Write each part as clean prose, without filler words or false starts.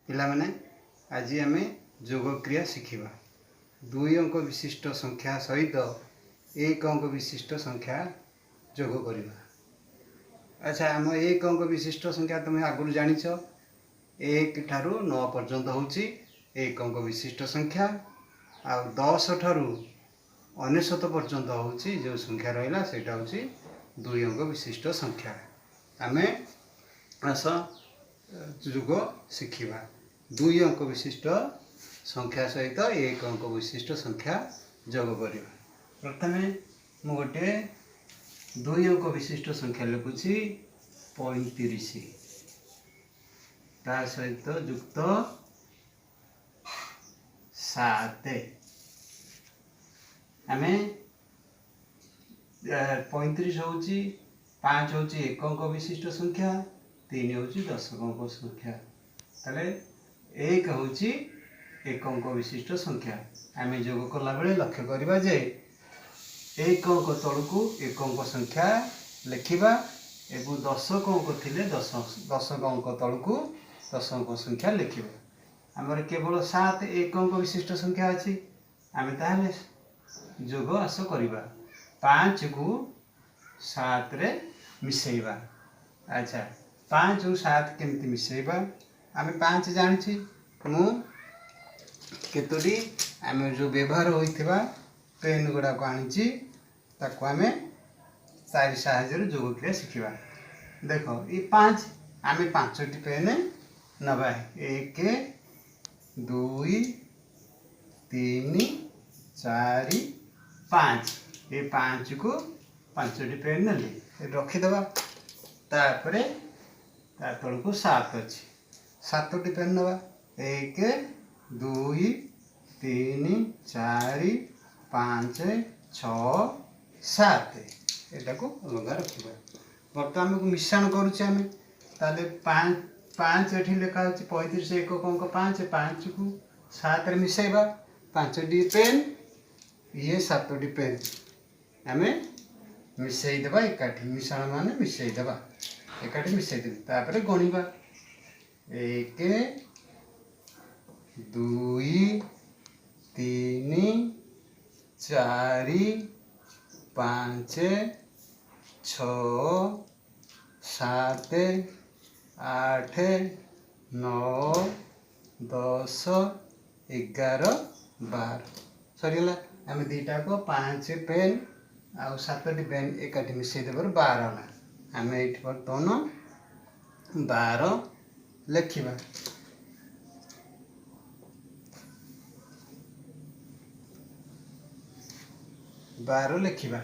ପିଲାମାନେ ଆଜି ଆମେ ଯୋଗ କ୍ରିୟା ଶିଖିବା। 2 ଅଙ୍କ ବିଶିଷ୍ଟ ସଂଖ୍ୟା ସହିତ 1 ଅଙ୍କ ବିଶିଷ୍ଟ ସଂଖ୍ୟା ଯୋଗ କରିବା। ଆଚ୍ଛା, ଆମ 1 ଅଙ୍କ ବିଶିଷ୍ଟ ସଂଖ୍ୟା ତୁମେ ଆଗରୁ ଜାଣିଛ। 1 ଠାରୁ 9 ପର୍ଯ୍ୟନ୍ତ ହେଉଛି 1 ଅଙ୍କ ବିଶିଷ୍ଟ ସଂଖ୍ୟା। ଆଉ 10 ଠାରୁ 99 ପର୍ଯ୍ୟନ୍ତ ହେଉଛି ଯେଉଁ ସଂଖ୍ୟା ରହିଲା ସେଇଟା ହେଉଛି 2 ଅଙ୍କ ବିଶିଷ୍ଟ ସଂଖ୍ୟା। ଆମେ ଆସ ଯୋଗ ଶିଖିବା। 2 ଅଙ୍କ ବିଶିଷ୍ଟ ସଂଖ୍ୟା ସହିତ 1 ଅଙ୍କ ବିଶିଷ୍ଟ ସଂଖ୍ୟା ଯୋଗ କରିବା। ପ୍ରଥମେ ମୁଁ ଗୋଟିଏ 2 ଅଙ୍କ ବିଶିଷ୍ଟ ସଂଖ୍ୟା ଲେଖୁଛି 35। ତା ସହିତ ଯୁକ୍ତ 7। ଆମେ 35 ହେଉଛି 5 ହେଉଛି 1 ଅଙ୍କ ବିଶିଷ୍ଟ ସଂଖ୍ୟା, 3 ହେଉଛି 10 ଅଙ୍କ ସଂଖ୍ୟା। ତାହେଲେ 1 ହେଉଛି 1 ଅଙ୍କ ବିଶିଷ୍ଟ ସଂଖ୍ୟା। ଆମେ ଯୋଗ କଲାବେଳେ ଲକ୍ଷ୍ୟ କରିବା ଯେ 1 ଅଙ୍କ ତଳକୁ 1 ଅଙ୍କ ସଂଖ୍ୟା ଲେଖିବା ଏବଂ 10 ଅଙ୍କ ଥିଲେ 10 ଅଙ୍କ ତଳକୁ 10 ଅଙ୍କ ସଂଖ୍ୟା ଲେଖିବା। ଆମର କେବଳ 7 1 ଅଙ୍କ ବିଶିଷ୍ଟ ସଂଖ୍ୟା ଅଛି। ଆମେ ତାହେଲେ ଯୋଗ ଆସ କରିବା। 5କୁ 7ରେ ମିଶାଇବା। ଆଚ୍ଛା, 5କୁ 7 କେମିତି ମିଶାଇବା? ଆମେ 5 ଜାଣିଛି। ମୁଁ କେତୋଟି ଆମେ ଯେଉଁ ବ୍ୟବହାର ହୋଇଥିବା ପେନ୍ ଗୁଡ଼ାକ ଆଣିଛି, ତାକୁ ଆମେ ତାରି ସାହାଯ୍ୟରେ ଯୋଗ କ୍ରିୟା ଶିଖିବା। ଦେଖ, ଏ 5 ଆମେ 5ଟି ପେନ୍ ନେବା। 1 2 3 4 5। ଏ 5କୁ 5ଟି ପେନ୍ ନେଲି, ରଖିଦେବା। ତାପରେ ତା ତଳକୁ 7 ଅଛି, 7ଟି ପେନ୍ ନେବା। 1 2 3 4 5 6 7। ଏଟାକୁ ଅଲଗା ରଖିବା। ବର୍ତ୍ତମାନ ଆମକୁ ମିଶ୍ରଣ କରୁଛେ ଆମେ। ତାହେଲେ 5 ଏଠି ଲେଖା ହେଉଛି 35 1 ଅଙ୍କ 5। 5କୁ 7ରେ ମିଶାଇବା। 5ଟି ପେନ୍, ଇଏ 7ଟି ପେନ୍ ଆମେ ମିଶାଇଦେବା ଏକାଠି। ମିଶ୍ରଣ ମାନେ ମିଶାଇଦେବା, ଏକାଠି ମିଶାଇଦେବା। ତାପରେ ଗଣିବା। 1 2 3 4 5 6 7 8 9 10 11 12। ସରିଗଲା। ଆମେ ଦୁଇଟାକ 5 ପେନ୍ ଆଉ 7ଟି ପେନ୍ ଏକାଠି ମିଶାଇ ଦେବାରୁ 12 ହେଲା। ଆମେ ଏଇଠି ବର୍ତ୍ତମାନ 12 ଲେଖିବା। ଲେଖିବା।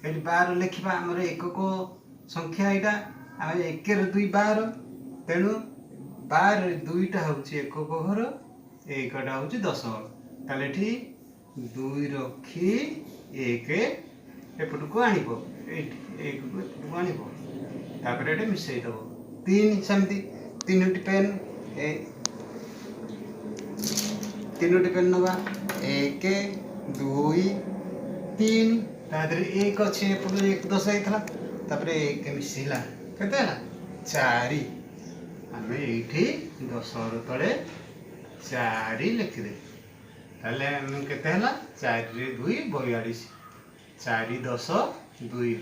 ଏଠି 12 ଲେଖିବା। ଆମର ଏକକ ସଂଖ୍ୟା ଏଇଟା। ଆମେ 1ରେ 2 12। ତେଣୁ 12ରେ 2ଟା ହେଉଛି ଏକକ ଘର, 1ଟା ହେଉଛି 10 ଘର। ତାହେଲେ ଏଠି 2 ରଖି 1 ଏପଟକୁ ଆଣିବ। ଏଇଠି 1କୁ ଏପଟକୁ ଆଣିବ। ତାପରେ ଏଠି ମିଶାଇ ଦେବ। 3 ସେମିତି 3ଟି ପେନ୍, 3ଟି ପେନ୍ ନେବା। 1 2 3। ତା ଦେହରେ 1 ଅଛି, ଏପଟୁ 1 10 ହେଇଥିଲା। ତାପରେ 1 ମିଶିଲା, କେତେ ହେଲା? 4। ଆମେ ଏଇଠି 10 ଘର ତଳେ 4 ଲେଖିଦେବେ। ତାହେଲେ କେତେ ହେଲା? 4ରେ 2 42। 4 10 2।